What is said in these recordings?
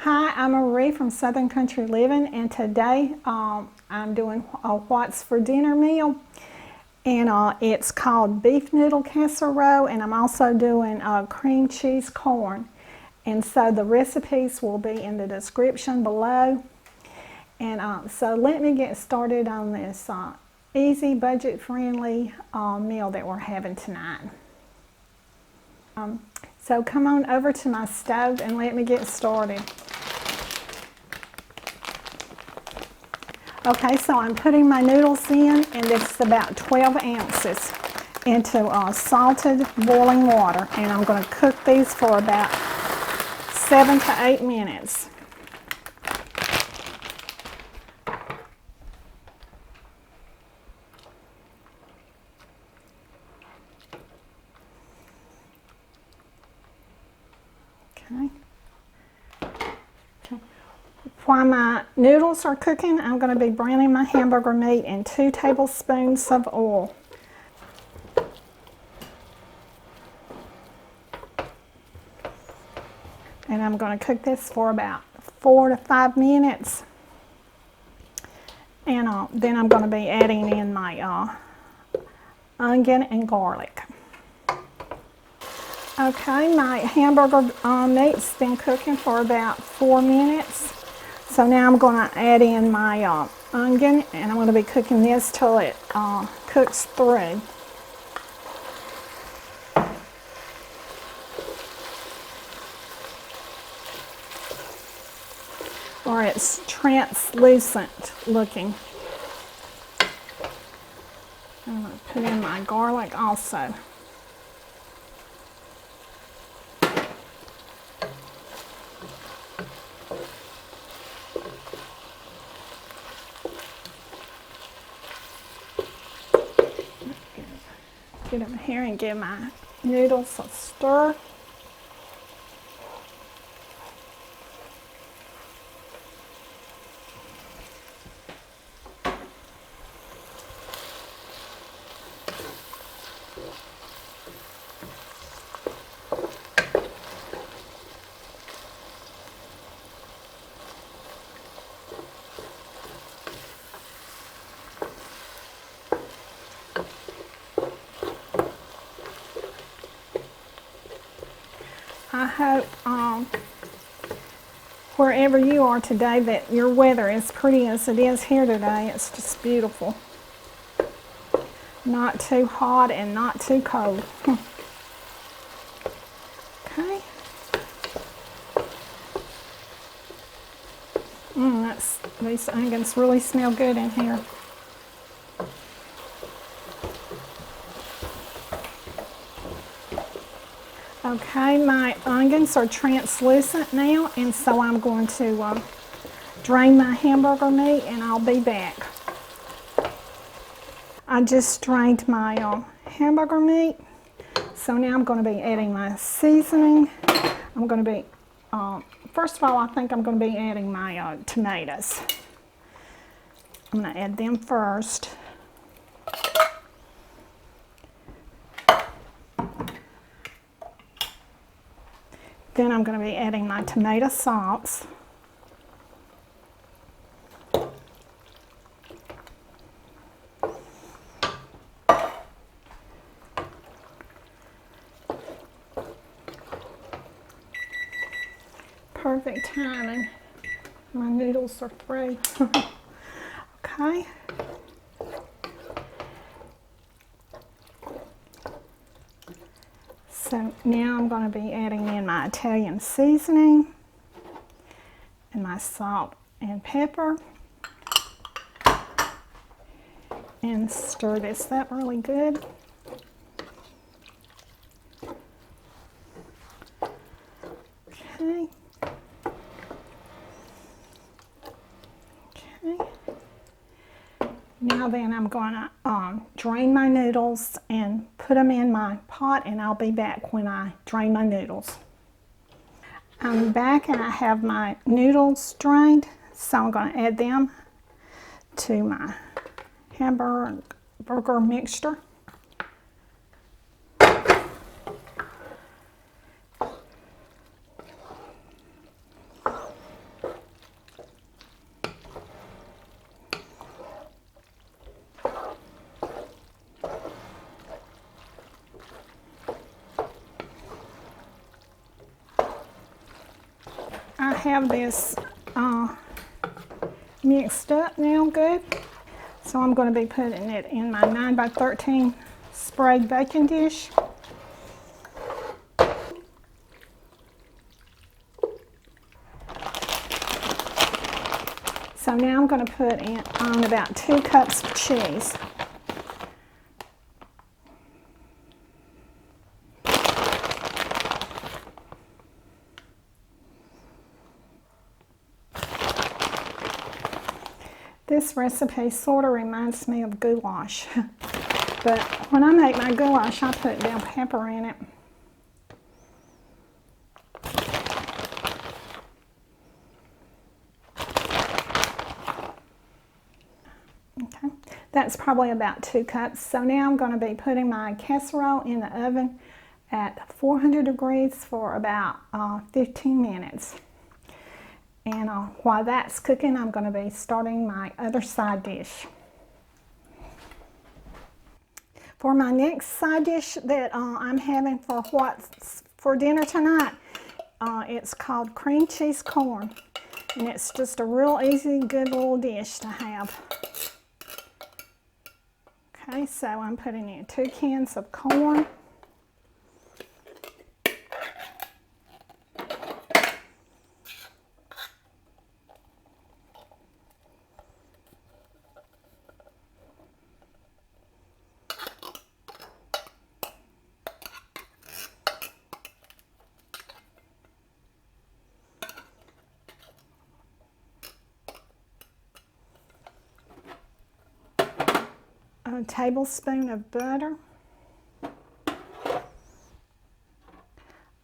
Hi, I'm Marie from Southern Country Living, and today I'm doing a what's for dinner meal, and it's called beef noodle casserole, and I'm also doing cream cheese corn. And so the recipes will be in the description below. And so let me get started on this easy, budget-friendly meal that we're having tonight. So come on over to my stove and let me get started. Okay, so I'm putting my noodles in, and it's about 12 ounces into salted boiling water, and I'm going to cook these for about 7 to 8 minutes. Okay. While my noodles are cooking, I'm going to be browning my hamburger meat in 2 tablespoons of oil. And I'm going to cook this for about 4 to 5 minutes. And then I'm going to be adding in my onion and garlic. Okay, my hamburger meat's been cooking for about 4 minutes. So now I'm going to add in my onion, and I'm going to be cooking this till it cooks through. Or it's translucent looking. I'm going to put in my garlic also. Get over here and give my noodles a stir. I hope wherever you are today that your weather is pretty as it is here today. It's just beautiful. Not too hot and not too cold. Okay. These onions really smell good in here. Okay, my onions are translucent now, and so I'm going to drain my hamburger meat, and I'll be back. I just drained my hamburger meat, so now I'm going to be adding my seasoning. I'm going to be, first of all, I think I'm going to be adding my tomatoes. I'm going to add them first. Then I'm going to be adding my tomato sauce. Perfect timing. My noodles are through. Okay. So now I'm going to be adding in my Italian seasoning and my salt and pepper, and stir this up really good. Okay. Okay. Now then I'm going to drain my noodles and put them in my pot, and I'll be back when I drain my noodles. I'm back and I have my noodles drained, so I'm going to add them to my hamburger mixture. I have this mixed up now good. So I'm going to be putting it in my 9x13 sprayed baking dish. So now I'm going to put on about 2 cups of cheese. This recipe sort of reminds me of goulash, but when I make my goulash, I put bell pepper in it. Okay, that's probably about 2 cups. So now I'm going to be putting my casserole in the oven at 400 degrees for about 15 minutes. And while that's cooking, I'm going to be starting my other side dish. For my next side dish that I'm having for what's for dinner tonight, it's called cream cheese corn. And it's just a real easy, good little dish to have. Okay, so I'm putting in 2 cans of corn. A tablespoon of butter,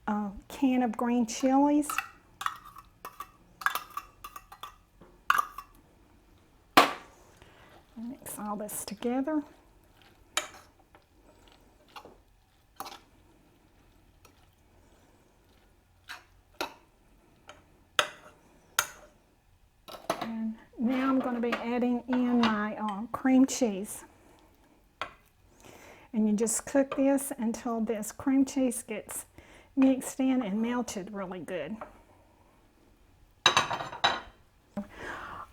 a can of green chilies, mix all this together. And now I'm going to be adding in my cream cheese. And you just cook this until this cream cheese gets mixed in and melted really good.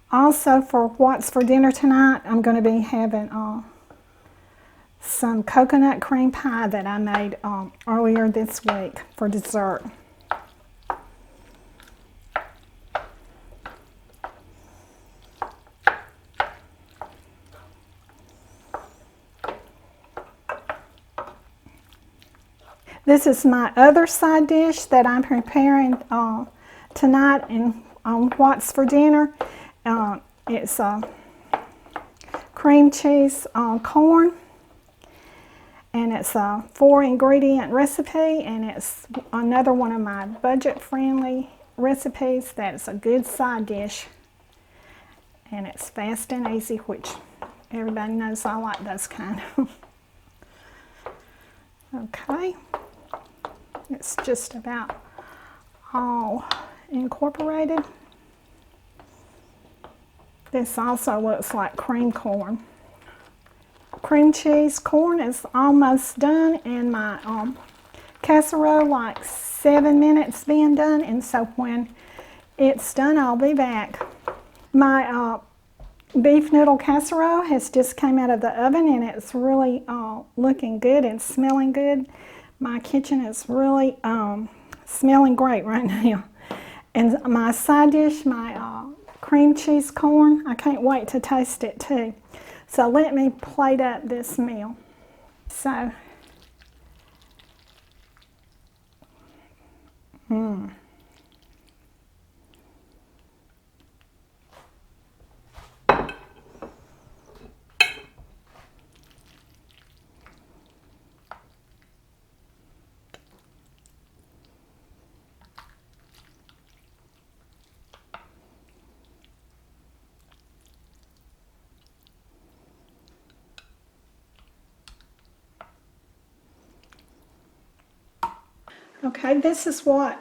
Also, for what's for dinner tonight, I'm going to be having some coconut cream pie that I made earlier this week for dessert. This is my other side dish that I'm preparing tonight and what's for dinner. It's cream cheese corn, and it's a 4-ingredient recipe, and it's another one of my budget-friendly recipes that's a good side dish, and it's fast and easy, which everybody knows I like those kind. Okay. It's just about all incorporated. This also looks like cream corn. Cream cheese corn is almost done, and my casserole like 7 minutes being done, and so when it's done I'll be back. My beef noodle casserole has just came out of the oven, and it's really looking good and smelling good. My kitchen is really smelling great right now. And my side dish, my cream cheese corn, I can't wait to taste it too. So let me plate up this meal. So, okay, this is what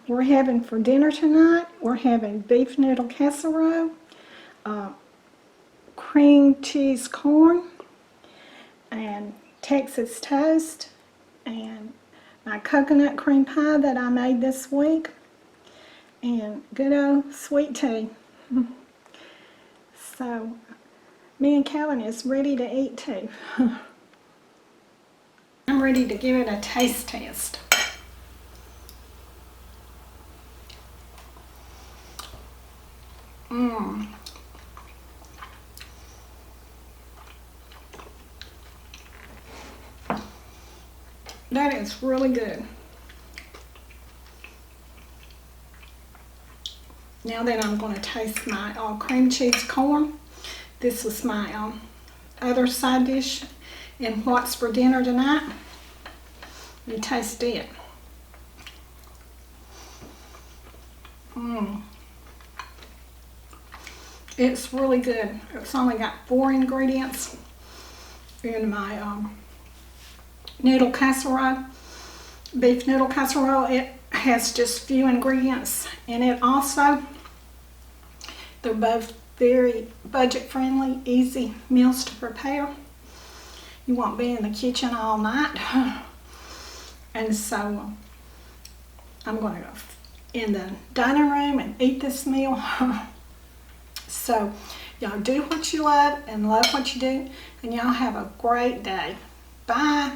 we're having for dinner tonight. We're having beef noodle casserole, cream cheese corn, and Texas toast, and my coconut cream pie that I made this week, and good old sweet tea. So me and Kevin is ready to eat too. I'm ready to give it a taste test. That is really good. Now that I'm going to taste my cream cheese corn. This was my other side dish in what's for dinner tonight. You taste it. It's really good. It's only got 4 ingredients in my noodle casserole, beef noodle casserole. It has just few ingredients in it also. They're both very budget friendly, easy meals to prepare. You won't be in the kitchen all night. And so I'm going to go in the dining room and eat this meal. So y'all do what you love and love what you do, and y'all have a great day. Bye.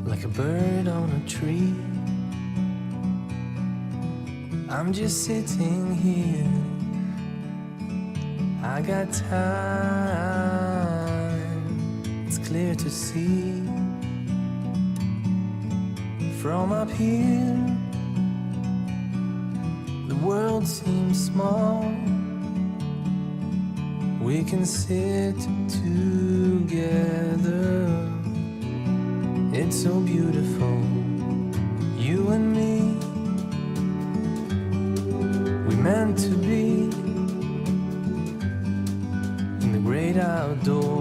Like a bird on a tree, I'm just sitting here. I got time, it's clear to see. From up here, the world seems small. We can sit together. It's so beautiful, you and me. We meant to be in the great outdoors.